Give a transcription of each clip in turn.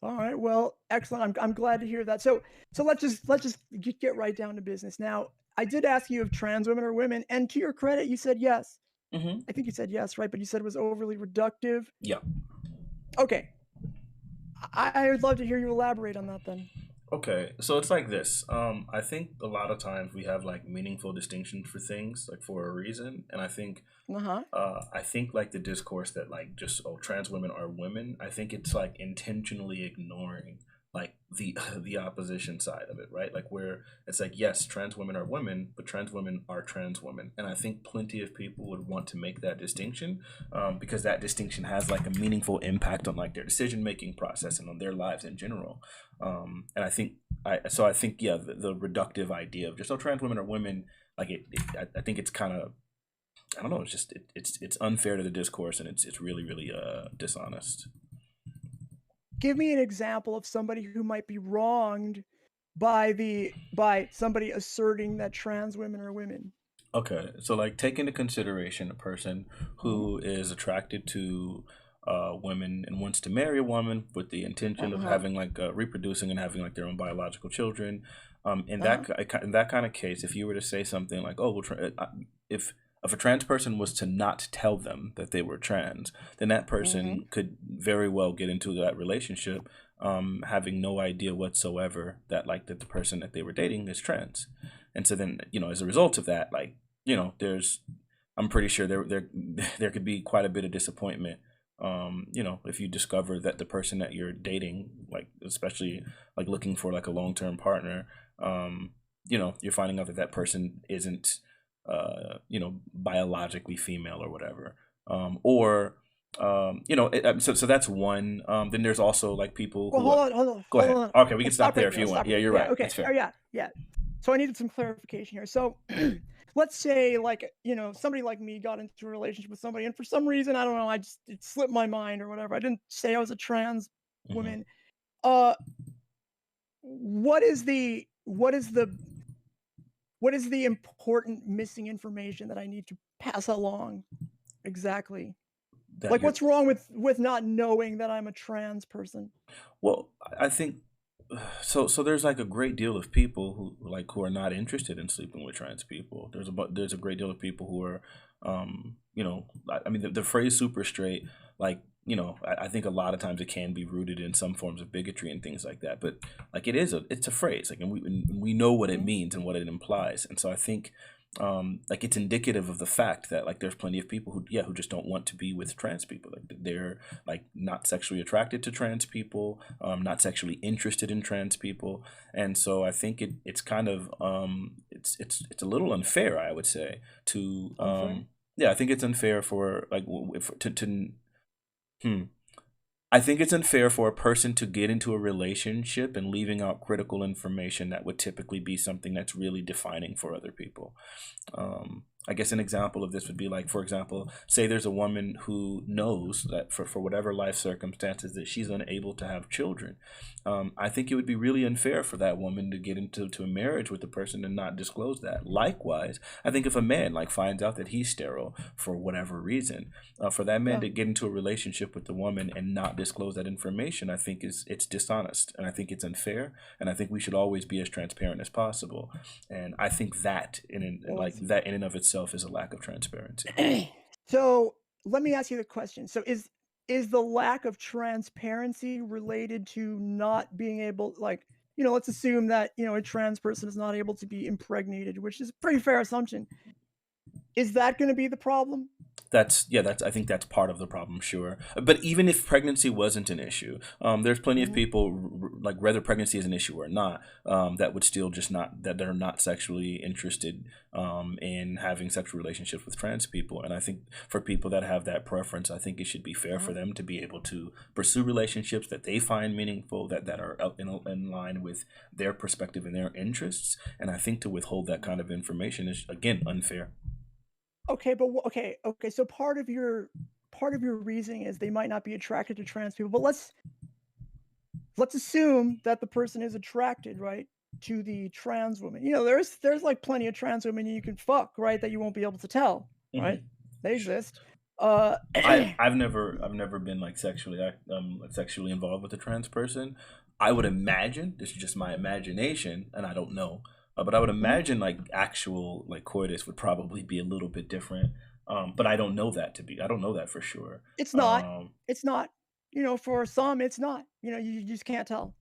All right. Well, excellent. I'm glad to hear that. So let's just get right down to business. Now, I did ask you if trans women are women, and to your credit, you said yes. Hmm. I think you said yes, right? But you said it was overly reductive. Yeah. Okay. I would love to hear you elaborate on that then. Okay, so it's like this. I think a lot of times we have like meaningful distinctions for things, like for a reason, and Uh-huh. I think like the discourse that like just oh trans women are women. I think it's like intentionally ignoring like the the opposition side of it, right? Like where it's like yes, trans women are women, but trans women are trans women, and I think plenty of people would want to make that distinction because that distinction has like a meaningful impact on like their decision making process and on their lives in general. And I think yeah, the reductive idea of just oh trans women are women, like I think it's kind of I don't know. It's just it's unfair to the discourse, and it's really really dishonest. Give me an example of somebody who might be wronged by somebody asserting that trans women are women. Okay, so like take into consideration a person Mhm. who is attracted to women and wants to marry a woman with the intention of Uh-huh. having like reproducing and having like their own biological children. Uh-huh. In that kind of case, if you were to say something like, "Oh, well, if if a trans person was to not tell them that they were trans, then that Mhm. person could very well get into that relationship, having no idea whatsoever that like that the person that they were dating is trans." And so then, as a result of that, like, there's I'm pretty sure there could be quite a bit of disappointment. If you discover that the person that you're dating, like especially like looking for like a long-term partner, you're finding out that that person isn't biologically female or whatever. Or so that's one. Then there's also like people Well, who go hold ahead. on. Okay, we can Let's stop stop there right if there. you Let's want. stop Yeah, right. you're Yeah, right. okay. That's Oh, fair. yeah, yeah. So I needed some clarification here. So let's say, like, somebody like me got into a relationship with somebody, and for some reason, I don't know, it slipped my mind or whatever. I didn't say I was a trans Hmm. woman. Uh, what is the what is the important missing information that I need to pass along exactly? That Like, you're what's wrong with not knowing that I'm a trans person? Well, I think so. There's like a great deal of people who are not interested in sleeping with trans people. There's a great deal of people who are, I mean, the phrase "super straight," like I think a lot of times it can be rooted in some forms of bigotry and things like that. But like it's a phrase, like, and we know what it Mhm. means and what it implies. And so I think like it's indicative of the fact that like there's plenty of people who just don't want to be with trans people, like they're like not sexually attracted to trans people, not sexually interested in trans people. And so I think it's kind of it's a little unfair, I would say, to Unfair? yeah, I think it's unfair for like hmm, I think it's unfair for a person to get into a relationship and leaving out critical information that would typically be something that's really defining for other people. I guess an example of this would be like, for example, say there's a woman who knows that for whatever life circumstances that she's unable to have children. I think it would be really unfair for that woman to get into a marriage with the person and not disclose that. Likewise, I think if a man like finds out that he's sterile for whatever reason, for that man Yeah. to get into a relationship with the woman and not disclose that information, I think it's dishonest, and I think it's unfair, and I think we should always be as transparent as possible. And I think Well, like that in and of itself is a lack of transparency. so let me ask you the question. So is the lack of transparency related to not being able, like, let's assume that, a trans person is not able to be impregnated, which is a pretty fair assumption. Is that going to be the problem? That's I think that's part of the problem, sure. But even if pregnancy wasn't an issue, there's plenty of Mhm. people like whether pregnancy is an issue or not, that would still just not that are not sexually interested in having sexual relationships with trans people. And I think for people that have that preference, I think it should be fair for Uh-huh. them to be able to pursue relationships that they find meaningful, that are in line with their perspective and their interests. And I think to withhold that kind of information is again unfair. Okay, but okay. So part of your reasoning is they might not be attracted to trans people, but let's assume that the person is attracted, right, to the trans woman. There's like plenty of trans women you can fuck, right, that you won't be able to tell, right? Hmm. They exist. Uh, I've never been like sexually involved with a trans person. I would imagine this is just my imagination, and I don't know, but I would mhm. imagine like actual like coitus would probably be a little bit different. But I don't know that I don't know that for sure. It's not. Um, It's not. You know, for some, it's not. You know, you just can't tell.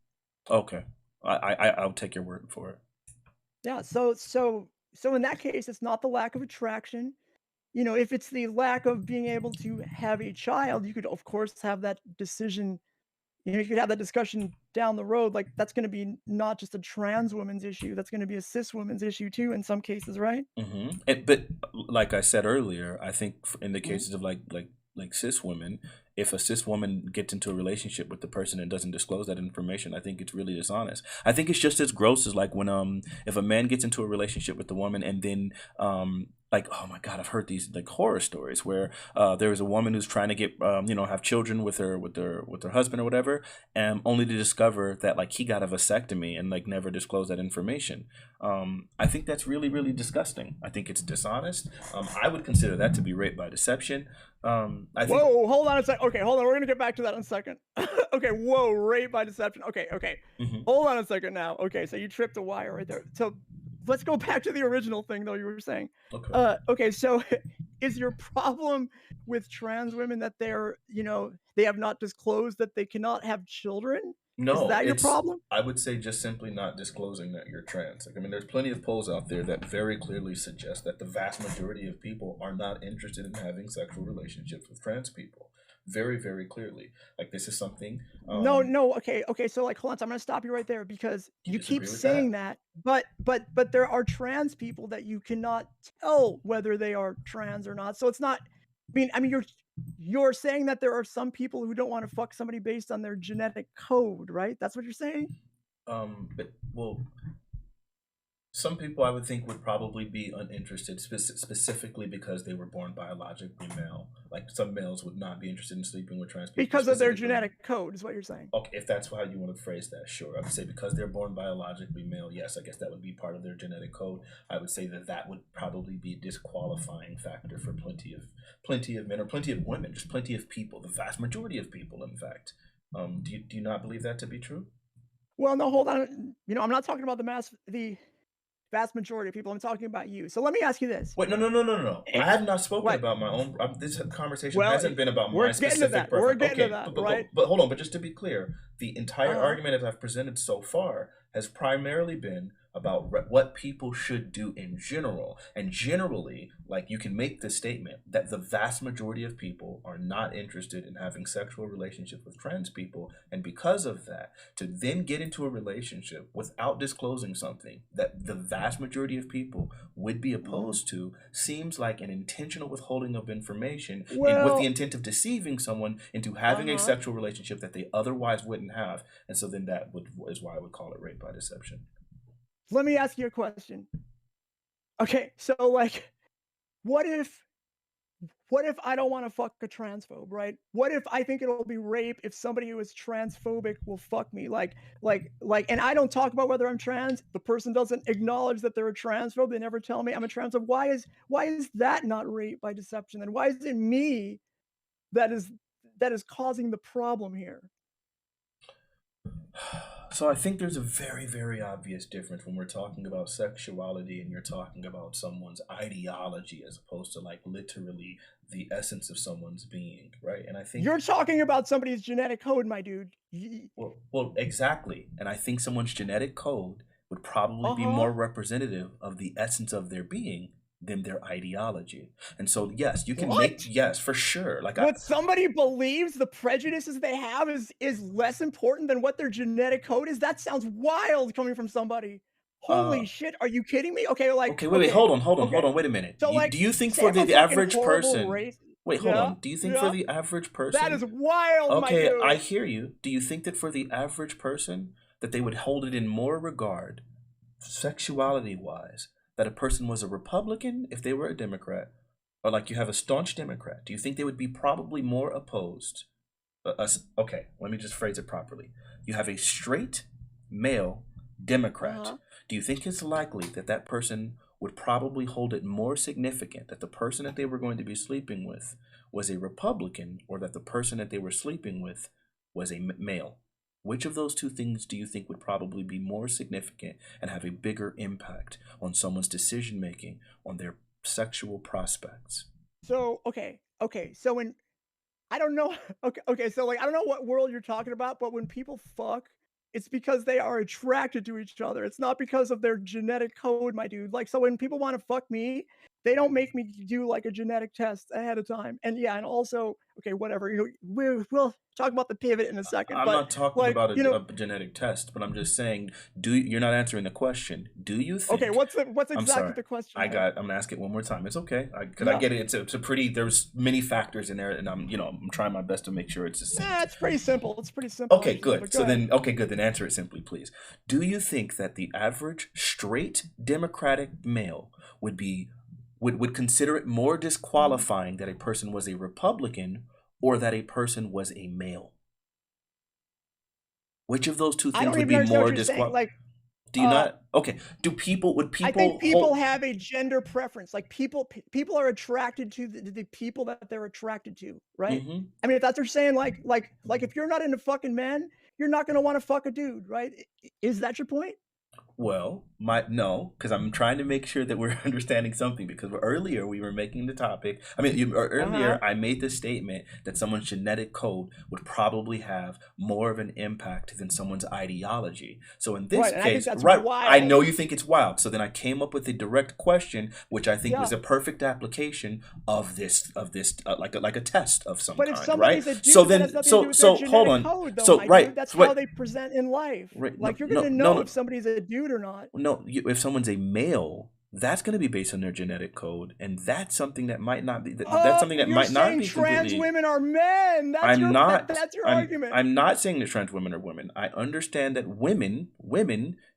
okay, I'll take your word for it. Yeah. So in that case, it's not the lack of attraction. You know, if it's the lack of being able to have a child, you could of course have that decision. You know, you could have that discussion down the road. Like that's going to be not just a trans woman's issue. That's going to be a cis woman's issue too. In some cases, right? But like I said earlier, I think in the Mhm. cases of like cis women, if a cis woman gets into a relationship with the person and doesn't disclose that information, I think it's really dishonest. I think it's just as gross as like when if a man gets into a relationship with the woman and then like, oh my god, I've heard these like horror stories where there is a woman who's trying to get have children with her husband or whatever, and only to discover that like he got a vasectomy and like never disclosed that information. I think that's really, really disgusting. I think it's dishonest. I would consider that to be rape by deception. I think. Whoa, hold on a sec. Okay, hold on. We're gonna get back to that in a second. Okay, whoa, rape by deception. Okay, okay. Mhm. Hold on a second now. Okay, so you tripped a wire right there. So let's go back to the original thing though you were saying. Okay. Okay, so is your problem with trans women that they're, you know, they have not disclosed that they cannot have children? Is No, that your it's. problem? I would say just simply not disclosing that you're trans. Like, I mean, there's plenty of polls out there that very clearly suggest that the vast majority of people are not interested in having sexual relationships with trans people. Very, very clearly. Like this is something. No, no, okay, okay, so, like, hold on, so I'm gonna stop you right there because You you keep disagree with that? saying that, but there are trans people that you cannot tell whether they are trans or not, so it's not I mean, you're saying that there are some people who don't wanna fuck somebody based on their genetic code, right? That's what you're saying? But well, some people I would think would probably be uninterested, specifically because they were born biologically male. Like some males would not be interested in sleeping with trans people Because of their specifically. genetic code is what you're saying. Okay, if that's how you want to phrase that, sure. I would say because they're born biologically male, yes, I guess that would be part of their genetic code. I would say that that would probably be a disqualifying factor for plenty of men or plenty of women, just plenty of people, the vast majority of people, in fact. Do you not believe that to be true? Well, no, hold on, you know, I'm not talking about the vast majority of people, I'm talking about you, so let me ask you this. Wait, no, no, no, no, no, no. Eh I have not spoken what? about my own. This conversation Well, hasn't been about we're my getting to specific that, we're preference. getting to Okay, that, but, right? but hold on. But just to be clear, the entire Uh-huh. argument that I've presented so far has primarily been about what people should do in general. And generally, like you can make the statement that the vast majority of people are not interested in having sexual relationships with trans people. And because of that, to then get into a relationship without disclosing something that the vast majority of people would be Mhm. opposed to seems like an intentional withholding of information with the Well, intent of deceiving someone into having a uh-huh. sexual relationship that they otherwise wouldn't have. And so then is why I would call it rape by deception. Let me ask you a question. Okay, so, like, what if what if I don't wanna fuck a transphobe, right? What if I think it'll be rape if somebody who is transphobic will fuck me? And I don't talk about whether I'm trans, the person doesn't acknowledge that they're a transphobe, they never tell me I'm a transphobe. Why is that not rape by deception? And why is it me that is that is causing the problem here? So I think there's a very, very obvious difference when we're talking about sexuality and you're talking about someone's ideology as opposed to like literally the essence of someone's being, right? And I think You're talking about somebody's genetic code, my dude. well, exactly. And I think someone's genetic code would probably be Uh-huh. more representative of the essence of their being than their ideology. And so yes, you can make What? yes, for sure. What somebody believes the prejudices they have is less important than what their genetic code is? That sounds wild coming from somebody. uh Holy shit, are you kidding me? okay, wait, hold Okay. on, wait a minute. So, Do like, you think say for if I'm the fucking average horrible person race. wait, hold Yeah, on. Do you think for yeah. the average That person is wild, my okay, I dude. hear you. Do you think that for the average person that they would hold it in more regard, sexuality wise, that a person was a Republican if they were a Democrat, or like you have a staunch Democrat? Do you think they would be probably more opposed? Okay, let me just phrase it properly. You have a straight male Democrat. Uh-huh. Do you think it's likely that that person would probably hold it more significant that the person that they were going to be sleeping with was a Republican or that the person that they were sleeping with was a male? Which of those two things do you think would probably be more significant and have a bigger impact on someone's decision making on their sexual prospects? So, okay. So when I don't know, okay. So like I don't know what world you're talking about, but when people fuck, it's because they are attracted to each other. It's not because of their genetic code, my dude. Like so when people want to fuck me, they don't make me do like a genetic test ahead of time. And yeah, and also, okay, whatever. We'll talk about the pivot in a second, I'm but not talking like, about a genetic test, but I'm just saying, you're not answering the question. Do you okay, think? what's I'm exactly sorry. the question? I'm gonna ask it one more time. It's okay. I Yeah. get it. It's a pretty. There's many factors in there, and I'm trying my best to make sure it's Nah, succinct. it's pretty simple. It's pretty simple Okay, actually. good. But go ahead. Okay, good. Then answer it simply, please. Do you think that the average straight Democratic male would consider it more Mhm. disqualifying that a person was a Republican or that a person was a male? Which of those two I things don't would even be understand what more you're saying. disqual? Like, Do you uh, not? Okay. Would I think people people hold? have a gender preference. Like people are attracted to the people that they're attracted to, right? Hmm. I mean, if that's what you're saying, like if you're not into fucking men, you're not gonna want to fuck a dude, right? Is that your point? Well, no, because I'm trying to make sure that we're understanding something. Because earlier we were making the topic. I mean, Uh huh. earlier I made the statement that someone's genetic code would probably have more of an impact than someone's ideology. So in this Right, and I think case, that's right, I wild. know you think it's wild. So then I came up with a direct question, which I think was Yeah, a perfect application of this like a test of some but if kind, right? somebody's a So dude, that has then, nothing to do with their hold genetic on. code, though, So my dude. right, That's so, wait, how they present in life. right, no, Like you're no, gonna no, know no. if somebody's a dude or not. No, if someone's a male, that's going to be based on their genetic code, and that's something that might not be. That's Oh, something that you're might not saying be trans completely. women are men. I'm not. That's your argument. I'm not saying that trans women are women. I understand that women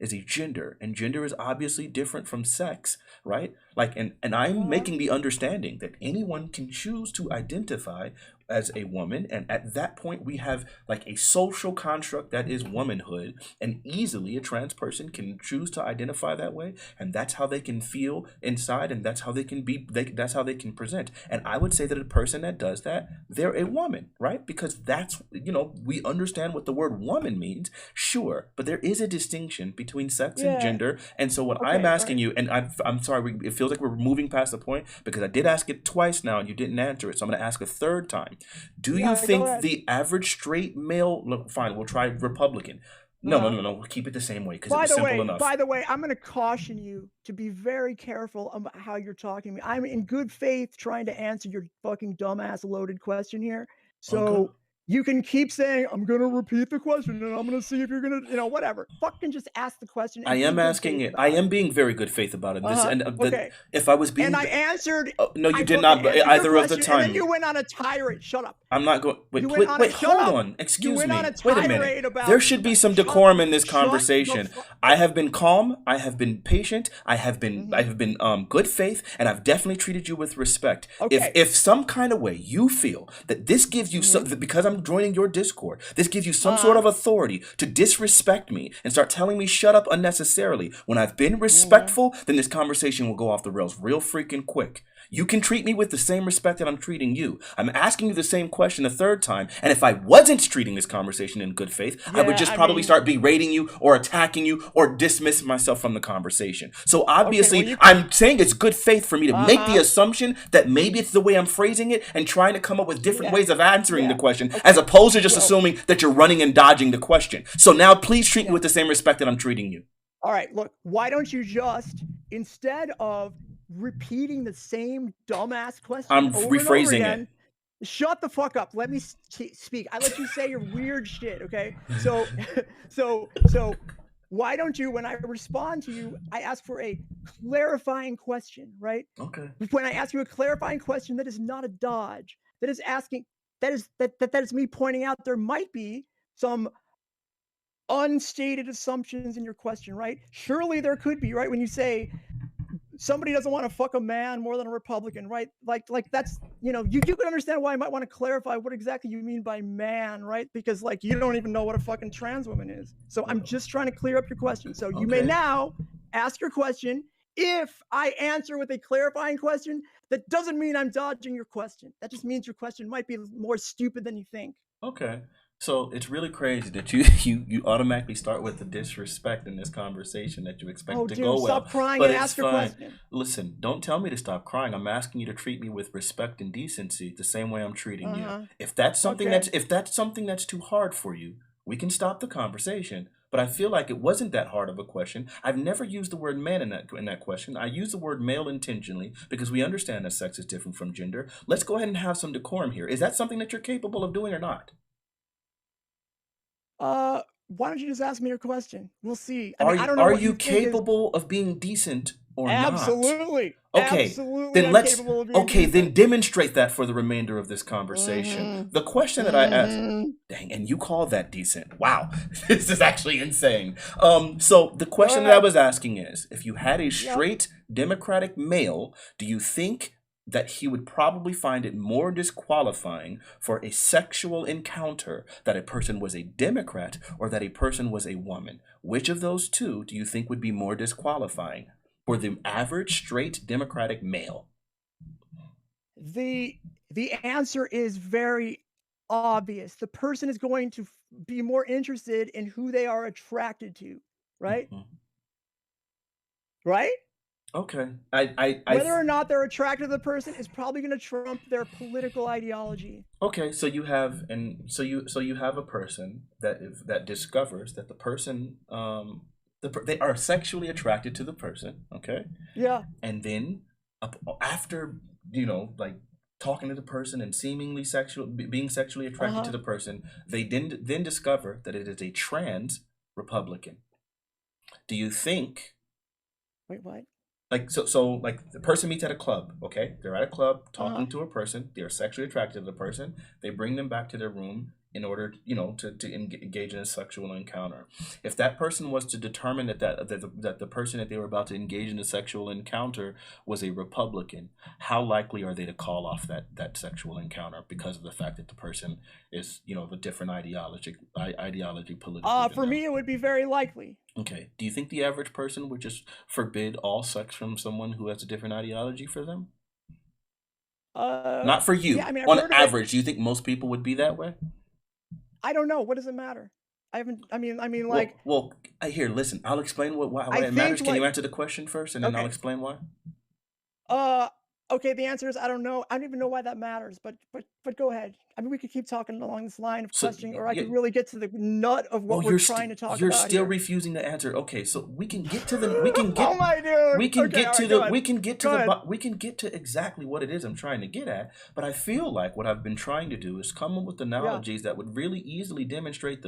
is a gender, and gender is obviously different from sex, right? Like, and I'm Uh-huh. making the understanding that anyone can choose to identify as a woman, and at that point we have like a social construct that is womanhood, and easily a trans person can choose to identify that way, and that's how they can feel inside, and that's how they can be. That's how they can present. And I would say that a person that does that, they're a woman, right? Because that's, we understand what the word woman means, sure, but there is a distinction between sex and Yeah. gender. And so what I'm Okay. All asking right. you, and I'm sorry, it feels like we're moving past the point because I did ask it twice now and you didn't answer it, so I'm going to ask a third time. Do you Yeah. Go think ahead. the average straight male, look, fine, we'll try Republican. Uh No, no, huh. no, no, we'll keep it the same way because it was simple enough. By the way, I'm going to caution you to be very careful about how you're talking to me. I'm in good faith trying to answer your fucking dumbass loaded question here. Okay. So you can keep saying, I'm going to repeat the question and I'm going to see if you're going to, whatever. Fucking just ask the question I and be am good asking faith it. I about it. am being very good faith about it. Uh This huh. and Okay. if I was And being, I answered, no, you I did fucking not. answered your Either of the question and then time. you went on a tirade. Shut up. I'm not going. Wait, You went on a, wait, shut hold up. on. You Excuse went on a me. Wait a minute. tirade There about, should be some shut, decorum in this shut the conversation. fuck. I have been calm. I have been patient. I Mhm. have been good faith, and I've definitely treated you with respect. Okay. If some kind of way you feel that this gives you some, Mhm. that because I'm joining your Discord, this gives you some sort Uh-huh. of authority to disrespect me and start telling me shut up unnecessarily when I've been Mhm. respectful, then this conversation will go off the rails real freaking quick. You can treat me with the same respect that I'm treating you. I'm asking you the same question a third time, and if I wasn't treating this conversation in good faith, I would Yeah, just I probably mean, start berating you or attacking you or dismiss myself from the conversation. So okay, well, obviously, you can, I'm saying it's good faith for me to make the uh-huh. assumption that maybe it's the way I'm phrasing it and trying to come up with different Yeah, ways of answering the yeah. question, as Okay. opposed to just Well, assuming that you're running and dodging the question. So now please treat me yeah. with the same respect that I'm treating you. All right, look, why don't you just, instead of repeating the same dumbass question I'm over and over rephrasing it. again, shut the fuck up. Let me speak. I let you say your weird shit, okay? So, so why don't you, when I respond to you, I ask for a clarifying question, right? Okay. When I ask you a clarifying question that is not a dodge, that is asking, that is me pointing out there might be some unstated assumptions in your question, right? Surely there could be, right? When you say somebody doesn't want to fuck a man more than a Republican, right? Like that's, you can understand why I might want to clarify what exactly you mean by man, right? Because like you don't even know what a fucking trans woman is. So I'm Well, just trying to clear up your question. So you may okay. now ask your question if I answer with a clarifying question, that doesn't mean I'm dodging your question. That just means your question might be more stupid than you think. Okay. So it's really crazy that you you automatically start with the disrespect in this conversation that you expect Oh, to dude, go well, stop crying but and it's ask your fine. question. Listen, don't tell me to stop crying. I'm asking you to treat me with respect and decency the same way I'm treating you. Uh-huh. If that's something Okay. that's too hard for you, we can stop the conversation. But I feel like it wasn't that hard of a question. I've never used the word man in that question. I use the word male intentionally because we understand that sex is different from gender. Let's go ahead and have some decorum here. Is that something that you're capable of doing or not? Why don't you just ask me your question? We'll see. I mean, Are I you don't know are what you you think is capable of being decent or not? absolutely, Okay, absolutely then I'm let's capable of being okay, then decent. demonstrate that for the remainder of this conversation. Mhm. The question that I asked, Mhm. dang, and you call that decent. Wow. This is actually insane. So the Go question that I ahead. was asking is, if you had a Yep. straight Democratic male, do you think that he would probably find it more disqualifying for a sexual encounter that a person was a Democrat or that a person was a woman? Which of those two do you think would be more disqualifying for the average straight Democratic male? The the answer is very obvious. The person is going to be more interested in who they are attracted to, right? Mhm. Right? Okay. Whether or not they're attracted to the person is probably going to trump their political ideology. okay. So you have, and so you have a person that that discovers that the person, they are sexually attracted to the person. Okay, Yeah. and then after like talking to the person and seemingly being sexually attracted to Uh-huh. the person, they then discover that it is a trans Republican. Do you think, Wait, what? like, like the person meets at a club, okay, they're at a club Uh-huh. talking to a person, they're sexually attracted to the person, they bring them back to their room in order, to engage in a sexual encounter. If that person was to determine that the person that they were about to engage in a sexual encounter was a Republican, how likely are they to call off that sexual encounter because of the fact that the person is, of a different ideology politically than For them? me it would be very likely. Okay. Do you think the average person would just forbid all sex from someone who has a different ideology for them? Not for Yeah, you. I mean, I've On heard of it. average, do you think most people would be that way? I don't know. What does it matter? I mean, like, Here, listen. I'll explain why I it think matters. Can you like, answer the question first, and then I'll okay, explain why? uh, okay. The answer is I don't know. I don't even know why that matters. But go ahead. I mean, we could keep talking along this line of So, questioning, or I yeah. could really get to the nut of Oh, what we're trying to talk you're about still here. refusing to answer. Okay, so we can get to the Oh my dude. Okay, all right. Go ahead. Go ahead. we can get to exactly what it is I'm trying to get at. But I feel like what I've been trying to do is come up with Yeah. analogies that would really easily demonstrate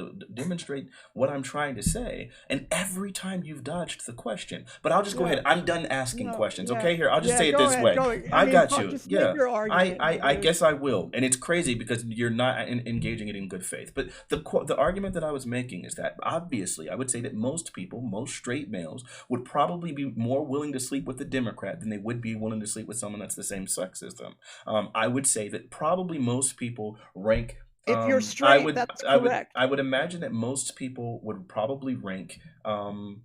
what I'm trying to say. And every time you've dodged the question. But I'll just go Yeah. ahead. I'm done asking No. questions. Yeah. Okay, here, I'll just Yeah. say it Go this ahead. way. Go. I I mean, got fuck. you. Just make Yeah. your argument, my I dude. guess I will, and it's crazy because you're not engaging it in good faith. But the argument that I was making is that obviously I would say that most straight males, would probably be more willing to sleep with a Democrat than they would be willing to sleep with someone that's the same sex as them. I would say that probably most people rank. If you're straight, that's correct. I would imagine that most people would probably rank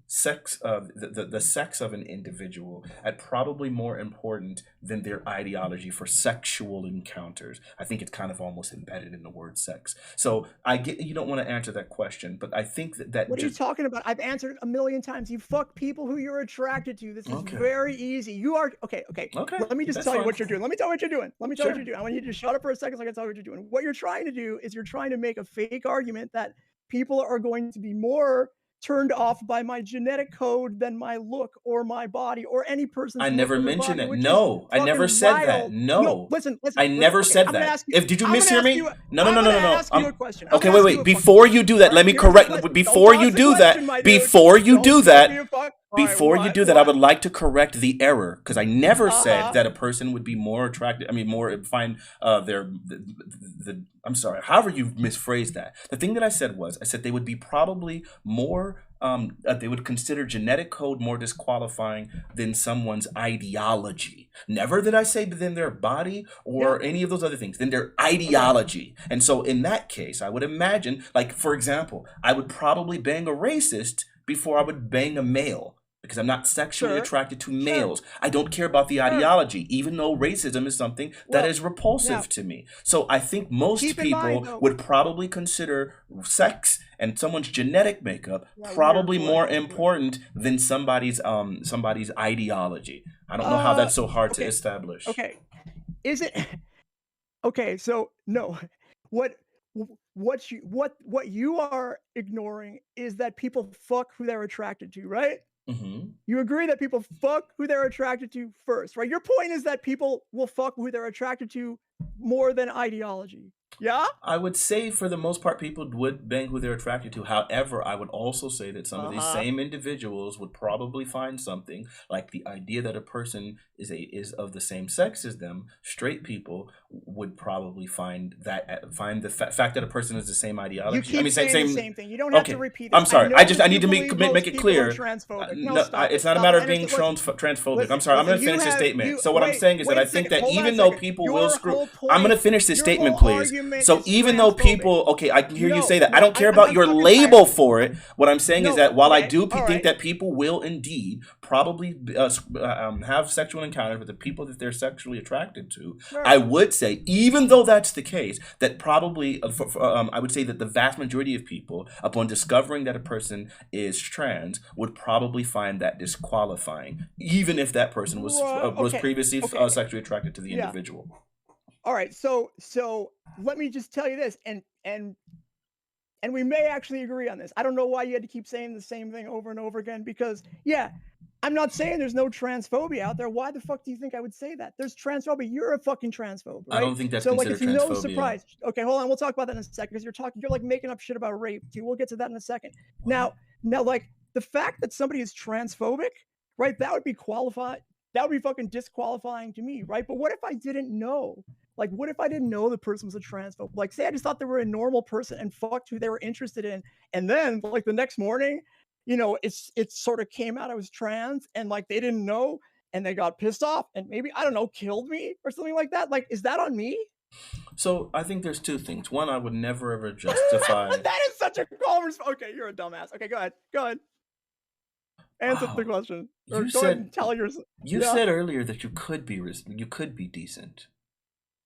sex the sex of an individual at probably more important than their ideology for sexual encounters. I think it's kind of almost embedded in the word sex. So I get you don't want to answer that question, but I think that What are you just talking about? I've answered it a million times. You fuck people who you're attracted to. This is okay. very easy. You are okay. Okay. Okay, Let me just that's tell you fine. what you're doing. Let me tell you what you're doing. Let me tell you what you're Sure. doing. I want you to just shut up for a second so I can tell you what you're doing. What you're trying to do is you're trying to make a fake argument that people are going to be more turned off by my genetic code than my look or my body or any I person's look never or their mentioned body, that. which is No, I never fucking said that. wild. No, No, listen, listen, I listen. never Okay, said I'm gonna that. ask you. If did you I'm gonna mishear ask me? you. No, no, I'm no, no, gonna no, no. ask you a question. I'm Okay, gonna wait, ask you wait. a fucking Before you question. do All that, right, let me here's the correct. question. Don't Before you dodge the do question, that, my dude. before you do Don't give me that, a fuck. All right, before you what? do that, I What? would like to correct the error because I never said Uh-huh. that a person would be more attracted. I mean, more find I'm sorry. However, you misphrased that. The thing that I said they would be probably more. They would consider genetic code more disqualifying than someone's ideology. Never did I say than their body Yeah. or any of those other things. Than their Okay. ideology. And so, in that case, I would imagine, like for example, I would probably bang a racist before I would bang a male because I'm not sexually Sure. attracted to Sure. males. I don't care about the Sure. ideology, even though racism is something that Well, is repulsive now, to me. So I think most keep in mind, people though. would probably consider sex and someone's genetic makeup Yeah, weird, probably but more okay. important than somebody's ideology. I don't know how that's so hard to Okay. establish. Okay. Is it okay? So no, what what you are ignoring is that people fuck who they're attracted to, right? Hmm. You agree that people fuck who they're attracted to first, right? Your point is that people will fuck who they're attracted to more than ideology. Yeah? I would say for the most part, people would bang who they're attracted to. However, I would also say that some of these Uh-huh. same individuals would probably find something like the idea that a person is of the same sex as them. Straight people would probably find fact that a person is the same You ideology. I keep mean, same saying the same. same thing. You don't have to Okay, repeat I'm this. I sorry. know I that need you to believe make most it people are clear. transphobic. No, No, stop it. it's not a Stop it. matter I of being understand. transphobic. I'm Listen, sorry. I'm listen. going to You finish this have statement. you So what I'm wait. saying is that Wait I a think second. that Hold on a even though second. people will Your screw, whole I'm going point. to finish this Your statement, whole please. argument So is even though transphobic. people, okay, I can hear you No, say that. I no. don't care I'm about your fucking tired. label for it. What I'm saying is No. that while I Okay. do All think right. that people will indeed probably have sexual encounters with the people that they're sexually attracted to, I Sure. would say, even though that's the case, that probably, I would say that the vast majority of people, upon discovering that a person is trans, would probably find that disqualifying, even if that person was Okay. previously Okay. sexually attracted to the Yeah. individual. All right. So let me just tell you this, and we may actually agree on this. I don't know why you had to keep saying the same thing over and over again because, yeah, I'm not saying there's no transphobia out there. Why the fuck do you think I would say that? There's transphobia. You're a fucking transphobe, I right? don't think that's So like considered it's no transphobia. surprise. Okay, hold on. We'll talk about that in a second because you're like making up shit about rape too. We'll get to that in a second. What? Now like the fact that somebody is transphobic, right? That would be qualified. That would be fucking disqualifying to me, right? But what if I didn't know? Like, what if I didn't know the person was a transphobe? Like, say I just thought they were a normal person and fucked who they were interested in, and then like the next morning, it sort of came out I was trans, and like they didn't know, and they got pissed off, and maybe I don't know, killed me or something like that. Like, is that on me? So I think there's two things. One, I would never ever justify. That is such a calm response. Okay, you're a dumbass. Okay, go ahead. Go ahead. Answer the Wow, question, or you go ahead said and tell your. you Yeah. said earlier that you could be decent.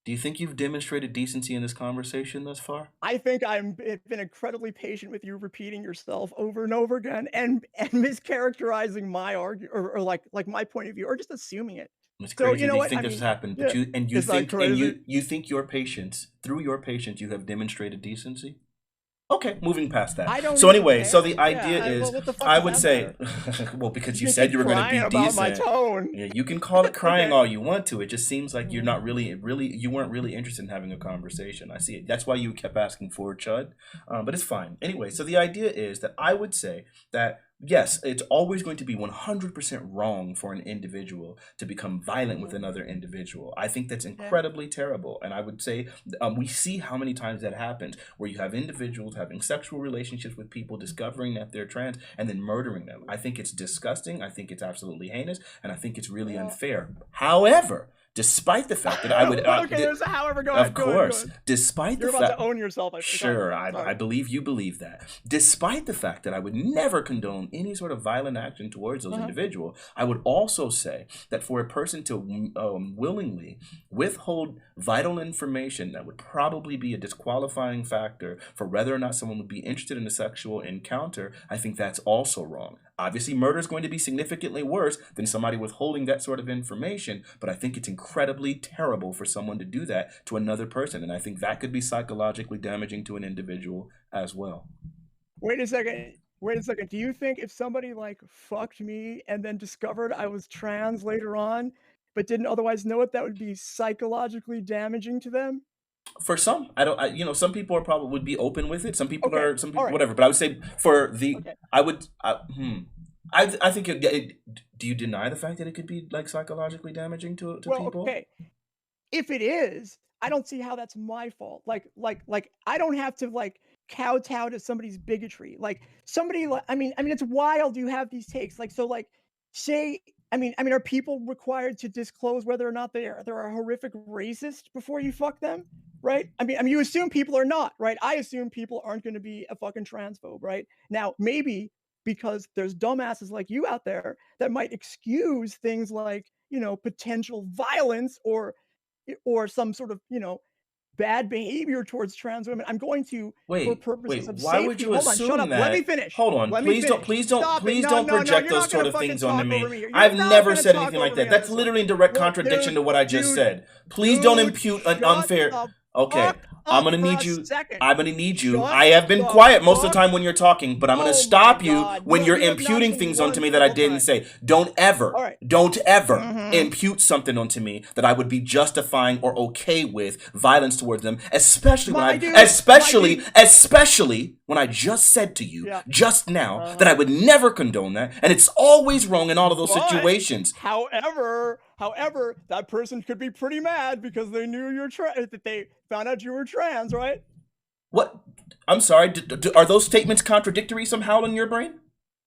Do you think you've demonstrated decency in this conversation thus far? I think I've been incredibly patient with you repeating yourself over and over again and mischaracterizing my or like my point of view or just assuming it. It's So you crazy that know you what? think I this has mean, happened, but yeah, you is that think and crazy? you think your patience through your patience you have demonstrated decency. Okay, moving past that. I don't So even anyway, so care. the Yeah. idea is, Well, what the fuck I does would that say, matter? well, because You you can said keep you were going to be crying about my decent. tone. Yeah, you can call it crying Okay. all you want to. It just seems like you're Mhm. not really, you weren't really interested in having a conversation. I see it. That's why you kept asking for Chud, but it's fine. Anyway, so the idea is that I would say that yes, it's always going to be 100% wrong for an individual to become violent with Mhm. another individual. I think that's Yeah. incredibly terrible. And I would say we see how many times that happens where you have individuals having sexual relationships with people, discovering that they're trans, and then murdering them. I think it's disgusting. I think it's absolutely heinous. And I think it's really Well, unfair. However, despite the fact that I would, okay, there's a however. Go of ahead. Go ahead. Go course, ahead. despite the You're about to fact, own yourself. I think. Go ahead. sure, I Sorry. believe you believe that. Despite the fact that I would never condone any sort of violent action towards those Uh-huh. individuals, I would also say that for a person to willingly withhold vital information that would probably be a disqualifying factor for whether or not someone would be interested in a sexual encounter, I think that's also wrong. Obviously, murder is going to be significantly worse than somebody withholding that sort of information, but I think it's incredibly terrible for someone to do that to another person, and I think that could be psychologically damaging to an individual as well. Wait a second. Wait a second. Do you think if somebody like fucked me and then discovered I was trans later on, but didn't otherwise know it, that would be psychologically damaging to them? For some, I don't, some people are probably would be open with it. Okay. Some All people, right. whatever. But I would say for the, Okay. I would, I think do you deny the fact that it could be like psychologically damaging to Well, people? okay. If it is, I don't see how that's my fault. Like I don't have to like kowtow to somebody's bigotry. Like somebody like I mean it's wild you have these takes. Like so like say are people required to disclose whether or not they're a horrific racist before you fuck them? Right? I mean you assume people are not, right? I assume people aren't going to be a fucking transphobe, right? Now, maybe because there's dumbasses like you out there that might excuse things like, potential violence or some sort of, bad behavior towards trans women. I'm going to, for Wait, purposes of why would safety. you Hold on, shut assume up. Let me that? finish. Hold on, Let me please don't, finish. please don't, Stop it. please No, don't no, no. project You're those not sort gonna of fucking things onto talk over me. me. You're I've not never gonna said talk anything like over that. me on That's this one. literally in direct Look, contradiction to what I just said. Please don't dude, impute an shut unfair. the Okay, fuck I'm up gonna for need a you. second. I'm gonna need you. Shut I have been the quiet most of the fuck. time when you're talking, but I'm gonna Oh my stop you god. when you're You have not imputing even things onto one me that I single didn't time. say. Don't ever, All right. don't ever Mm-hmm. impute something onto me that I would be justifying or okay with violence towards them, especially when My I, dude, especially when I just said to you yeah. just now that I would never condone that, and it's always wrong in all of those But, situations. however, that person could be pretty mad because they knew that they found out you were trans, right? What? I'm sorry. Are those statements contradictory somehow in your brain?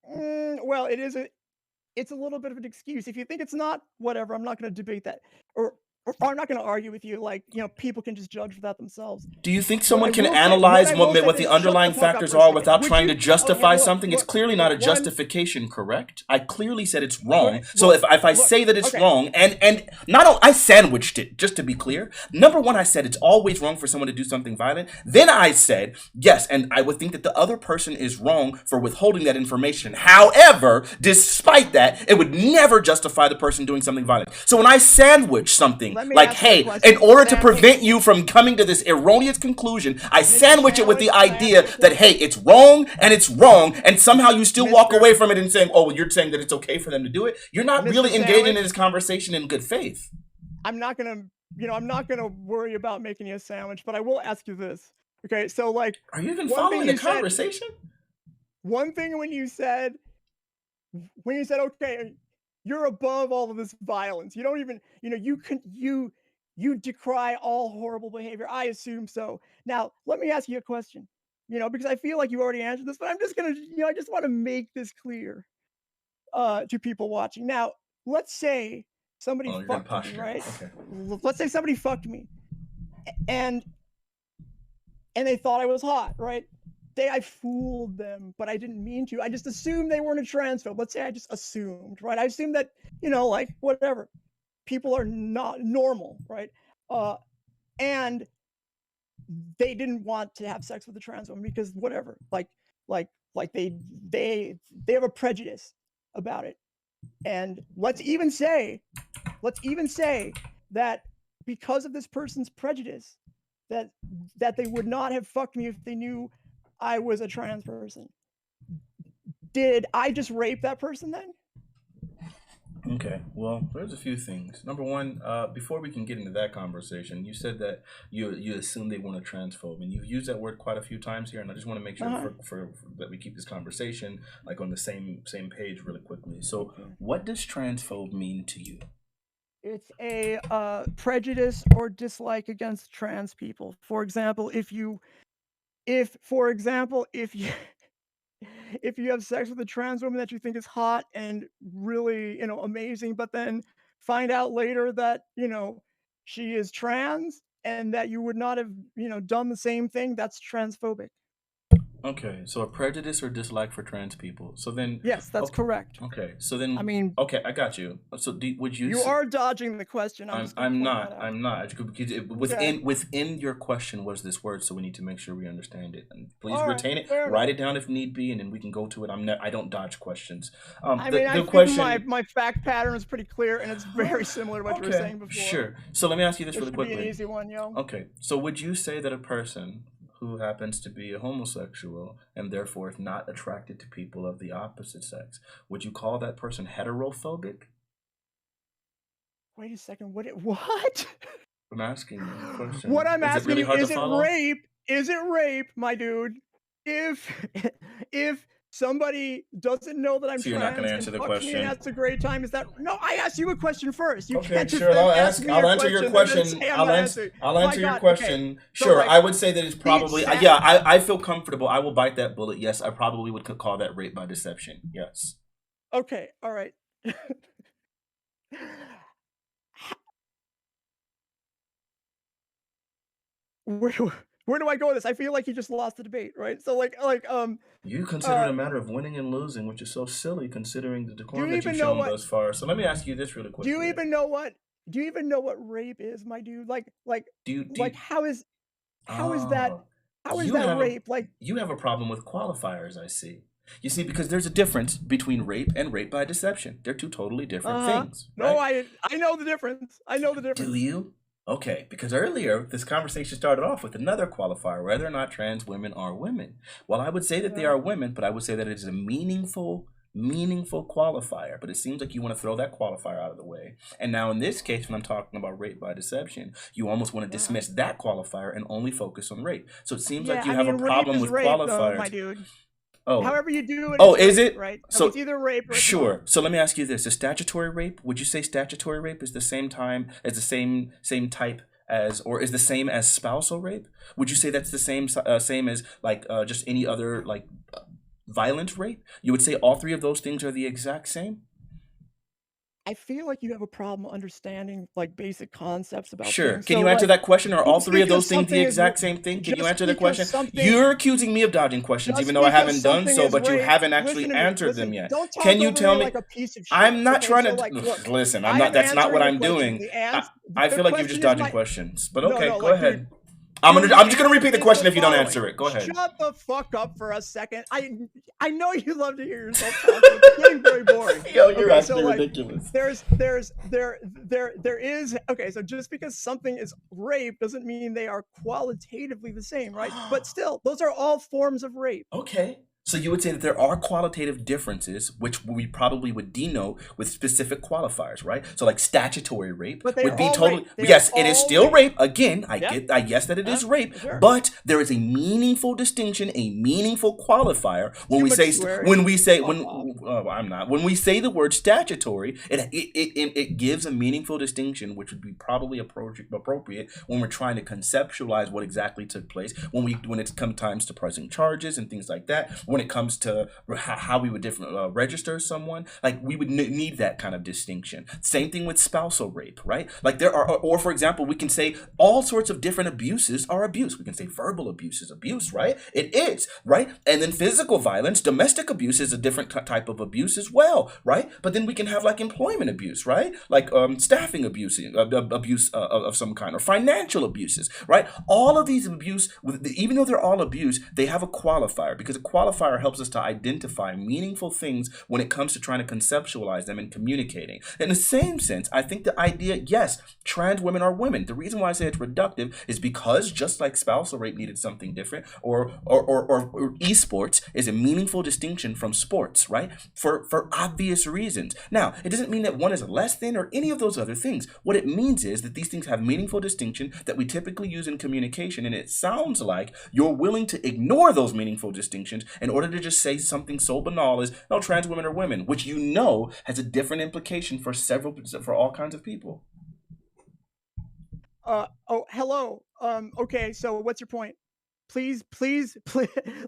Well, it's a little bit of an excuse. If you think it's not, whatever. I'm not going to debate that, or I'm not going to argue with you. Like, people can just judge for that themselves. Do you think What someone I can will say, what analyze I will say what the is, shut the underlying fuck up factors for a are second. without Would trying to you? Okay, justify look, something? It's look, clearly not look. a justification, correct? I clearly said it's All wrong. right, So look, if I look. say that it's Okay, wrong, and not I sandwiched it, just to be clear. Number one, I said it's always wrong for someone to do something violent. Then I said, yes, and I would think that the other person is wrong for withholding that information. However, despite that, it would never justify the person doing something violent. So when I sandwich something let me like, ask you a hey, in question. order to prevent you from coming to this erroneous conclusion, I sandwich it with the Can I ask you idea a that, hey, question? it's wrong, and somehow you still walk Mister away from it and saying, oh, well, you're saying that it's okay for them to do it. You're not Mr. really engaging in Sandwich, this conversation in good faith. I'm not gonna, I'm not gonna worry about making you a sandwich, but I will ask you this. Okay, so like, Are you even one thing following the you said, conversation? one thing when you said, okay, you're above all of this violence. You don't even, you decry all horrible behavior. I assume so. Now, let me ask you a question. Because I feel like you already answered this, but I'm just gonna, I just want to make this clear to people watching. Now, let's say somebody Oh, you're gonna fucked me, posture. right? Okay. Let's say somebody fucked me, and they thought I was hot, right? I fooled them, but I didn't mean to. I just assumed they weren't a transphobe. Let's say I just assumed, right? I assumed that, like whatever, people are not normal, right? And they didn't want to have sex with a trans woman because whatever, like they have a prejudice about it. And let's even say that because of this person's prejudice, that they would not have fucked me if they knew I was a trans person. Did I just rape that person then? Okay, well, there's a few things. Number one, before we can get into that conversation, you said that you assume they weren't a transphobe, and you've used that word quite a few times here, and I just want to make sure for that we keep this conversation like on the same page really quickly. So, what does transphobe mean to you? It's a prejudice or dislike against trans people. For example, if you if you have sex with a trans woman that you think is hot and really, amazing, but then find out later that, she is trans and that you would not have, done the same thing, that's transphobic. Okay, so a prejudice or dislike for trans people. So then, Yes, that's okay, correct. okay. So I then, mean, okay, I got you. So would you? you are dodging the question. I'm just going to I'm point not. that out. I'm not. Because Okay. within your question was this word, so we need to make sure we understand it. And please All right. retain it. Fair Write enough. it down if need be, and then we can go to it. I don't dodge questions. I mean, I The think my question. my fact pattern is pretty clear, and it's very similar to what you were Okay, saying before. sure. So let me ask you this This really should be an quickly. easy one, yo. Okay, so would you say that a person who happens to be a homosexual and therefore is not attracted to people of the opposite sex, would you call that person heterophobic? Wait a second. What? I'm asking you a What question. I'm Is it asking really you, hard to is it follow? rape? Is it rape, my dude? If if somebody doesn't know that I'm So you're not going trans to and answer the fucks me and question. has a great time, is that no? I asked you a question first. You Okay, can't just sure. then ask me I'll a answer your question and then question. say I'm not answering. I'll My answer your God. Okay. question. So Sure. like I would say that it's the probably yeah. I feel comfortable. I will bite that bullet. Yes, I probably would call that rape by deception. Yes. okay. All right. Wait, where do I go with this? I feel like you just lost the debate, right? So You consider it a matter of winning and losing, which is so silly considering the do you decorum that you've even know shown what? thus far. So let me ask you this really Do you quickly. even know what? Do you even know what rape is, my dude? Do you, How is that? oh, How is you that have a rape? Like, you have a problem with qualifiers, I see. You see, because there's a difference between rape and rape by deception. They're two totally different things, no, right? I know the difference. I know the Do difference. you? Okay, because earlier this conversation started off with another qualifier, whether or not trans women are women. Well, I would say that they Uh, are women, but I would say that it is a meaningful qualifier. But it seems like you want to throw that qualifier out of the way. And now in this case, when I'm talking about rape by deception, you almost want to uh, dismiss that qualifier and only focus on rape. So it seems like yeah, you I have a mean, rape problem is with rape, though, my qualifiers. dude. Oh, However you do it, oh, it's is rape, it? right? So it's So either rape or it's not. sure. So let me ask you this: is statutory rape? Would you say statutory rape is the same time as the same type as, or is the same as spousal rape? Would you say that's the same as like just any other like violent rape? You would say all three of those things are the exact same? I feel like you have a problem understanding like basic concepts about Sure. things. Can So you answer like, that question? Are all just three of those because things the something is exact same thing? Can you just answer the because question? something You're accusing me of dodging questions, even just though I because haven't done something so, is but you rape, haven't listen actually to me. answered them Listen, yet. don't Can talk you over tell me me? like a piece of shit. I'm not Okay, trying so to like, look, listen. I'm I not. am That's not what answering the I'm question. doing. The I, answer, I the feel like you're just question is dodging my questions. But no, okay, no, go like, dude, ahead. I'm just gonna the repeat the answer is question the if you don't following. answer it. Go ahead. Shut the fuck up for a second. I know you love to hear yourself talk, but it's getting very boring. Yo, you're Okay, so actually like, ridiculous. there is okay. So just because something is rape doesn't mean they are qualitatively the same, right? But still, those are all forms of rape. Okay. So you would say that there are qualitative differences, which we probably would denote with specific qualifiers, right? So like statutory rape But they would are be all totally, rape. They are yes, it is all still rape. rape. Again, Yep. I guess that it is rape, Sure. but there is a meaningful distinction, a meaningful qualifier when Too we much say swearing. when we say Fuck when off. I'm not when we say the word statutory, it gives a meaningful distinction, which would be probably appropriate when we're trying to conceptualize what exactly took place when it comes times to pressing charges and things like that. When it comes to how we would register someone, like we would need that kind of distinction. Same thing with spousal rape, right? Like there are, or for example, we can say all sorts of different abuses are abuse. We can say verbal abuse is abuse, right? It is, right? And then physical violence, domestic abuse is a different type of abuse as well, right? But then we can have like employment abuse, right? Like staffing abuse, abuse of some kind, or financial abuses, right? All of these abuse, even though they're all abuse, they have a qualifier, because a qualifier helps us to identify meaningful things when it comes to trying to conceptualize them and communicating. In the same sense, I think the idea, yes, trans women are women. The reason why I say it's reductive is because just like spousal rape needed something different, or esports is a meaningful distinction from sports, right? For obvious reasons. Now, it doesn't mean that one is less than or any of those other things. What it means is that these things have meaningful distinction that we typically use in communication, and it sounds like you're willing to ignore those meaningful distinctions in order to just say something so banal as, no, trans women are women, which you know has a different implication for all kinds of people. Oh, hello. Okay, so what's your point? Please,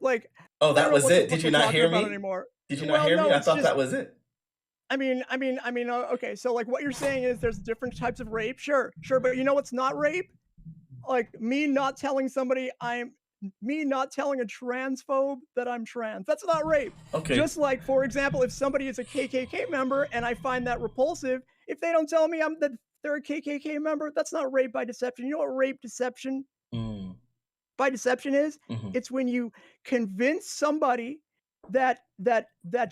like, Oh, I don't that know was it. what Did you we're not talking hear about me? anymore. Did you not Well, hear me? no, I it's thought just, that was it. okay, so like what you're saying is there's different types of rape. Sure, but you know what's not rape? Like me not telling a transphobe that I'm trans. That's not rape. Okay. Just like, for example, if somebody is a KKK member and I find that repulsive, if they don't tell me that they're a KKK member, that's not rape by deception. You know what rape deception Mm, by deception is? hmm. It's when you convince somebody that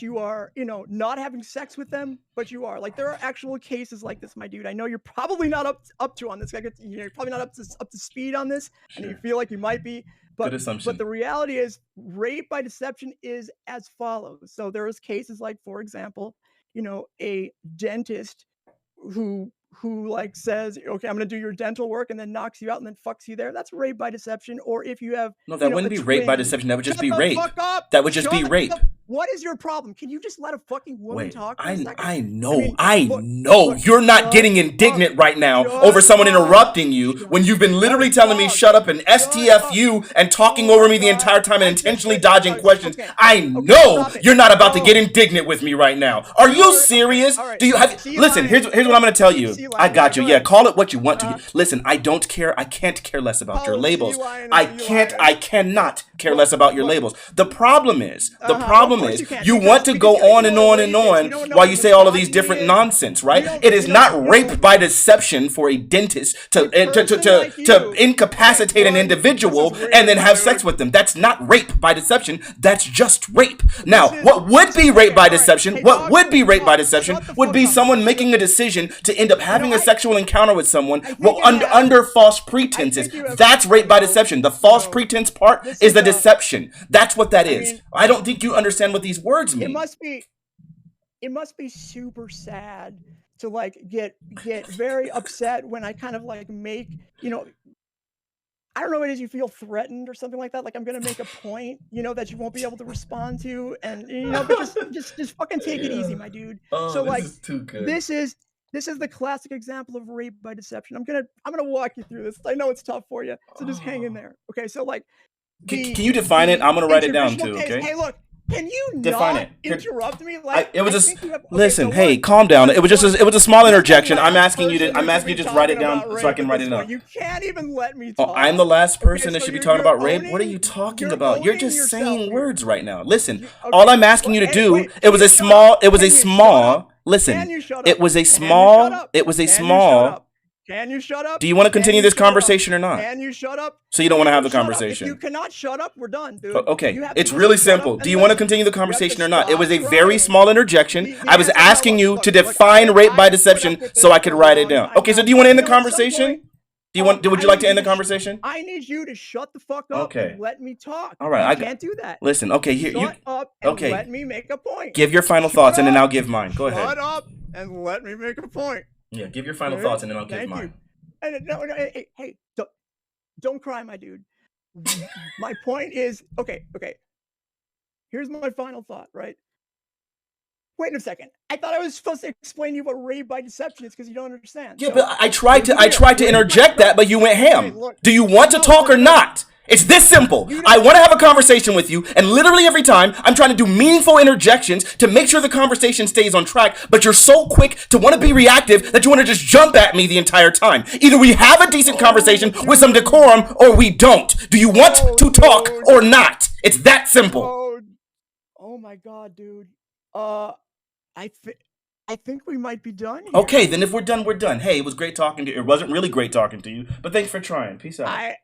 you are, not having sex with them, but you are. Like, there are actual cases like this, my dude. I know you're probably not up to on this. You're probably not up to speed on this, and you Sure. feel like you might be. Good But assumption. the reality is, rape by deception is as follows. So there is cases like, for example, a dentist who like says, okay, I'm going to do your dental work, and then knocks you out and then fucks you there. That's rape by deception. Or if you have, No, that a wouldn't be rape by twin. deception. That would just Shut be the rape. fuck up. That would just be Shut rape. the What is your problem? Can you just let a fucking woman talk for a second? I know, look, you're not getting indignant right now over someone interrupting you when you've been literally telling me shut up and STFU and talking over me the entire time and intentionally dodging questions. I know you're not about to get indignant with me right now. Are you serious? Do you have? Listen, here's what I'm going to tell you. I got you. Yeah, call it what you want to. Listen, I don't care. I can't care less about your labels. I cannot care less about your labels. The problem is you want to go on and on and on while you say all of these different nonsense, right? It is not rape by deception for a dentist to incapacitate an individual and then have sex with them. That's not rape by deception. That's just rape. Now, what would be rape by deception? What would be rape by deception would be someone making a decision to end up having a sexual encounter with someone under false pretenses. That's rape by deception. The false pretense part is the deception. That's what that is. I don't think you understand what these words mean. It must be super sad to like get very upset when I kind of like make, you know, I don't know what it is, you feel threatened or something like that. Like I'm gonna make a point, you know, that you won't be able to respond to, and you know, but just fucking take it easy, my dude. So like, this is too good. This is the classic example of rape by deception. I'm gonna walk you through this. I know it's tough for you, so just hang in there. Okay, so like, can you define it? I'm gonna write it down too. Okay. Hey, look. Can you define interrupt me? Like, it was just listen. Hey, calm down. It was a small interjection. I'm asking you to just write it down so I can write it down. You can't even let me talk. Oh, I'm the last person that should be talking about rape. What are you talking about? You're just saying words right now. Listen, all I'm asking you to do. It was a small. Listen, it was a small. Can you shut up? Do you want to continue this conversation or not? Can you shut up? So you don't want to have the conversation. If you cannot shut up, we're done, dude. Okay, it's really simple. Do you want to continue the conversation or not? It was a very small interjection. I was asking you to define rape by deception so I could write it down. Okay, so do you want to end the conversation? Would you like to end the conversation? I need you to shut the fuck up and let me talk. All right, I can't do that. Listen, okay, here shut up and let me make a point. Give your final thoughts and then I'll give mine. Go ahead. Shut up and let me make a point. Yeah, give your final thoughts and then I'll give mine. No, hey, don't cry, my dude. My point is, okay. Here's my final thought, right? Wait a second. I thought I was supposed to explain to you what rape by deception is because you don't understand. Yeah, but I tried to interject that, but you went ham. Do you want to talk or not? It's this simple. I want to have a conversation with you, and literally every time I'm trying to do meaningful interjections to make sure the conversation stays on track, but you're so quick to want to be reactive that you want to just jump at me the entire time. Either we have a decent conversation with some decorum, or we don't. Do you want to talk or not? It's that simple. Oh my God, dude. I think we might be done here. Okay, then if we're done, we're done. Hey, it was great talking to you. It wasn't really great talking to you, but thanks for trying. Peace out.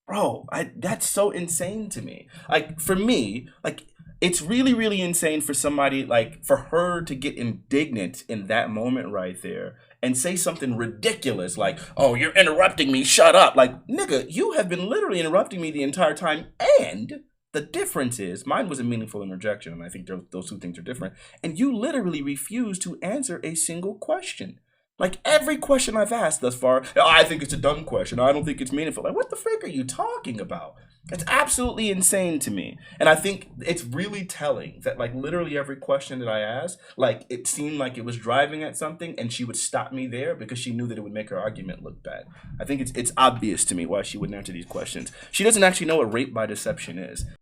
Bro, that's so insane to me. Like, for me, like, it's really, really insane for somebody, like, for her to get indignant in that moment right there and say something ridiculous like, oh, you're interrupting me, shut up. Like, nigga, you have been literally interrupting me the entire time, and the difference is, mine was a meaningful interjection, and I think those two things are different, and you literally refuse to answer a single question. Like, every question I've asked thus far, I think it's a dumb question. I don't think it's meaningful. Like, what the frick are you talking about? It's absolutely insane to me. And I think it's really telling that, like, literally every question that I asked, like, it seemed like it was driving at something, and she would stop me there because she knew that it would make her argument look bad. I think it's obvious to me why she wouldn't answer these questions. She doesn't actually know what rape by deception is.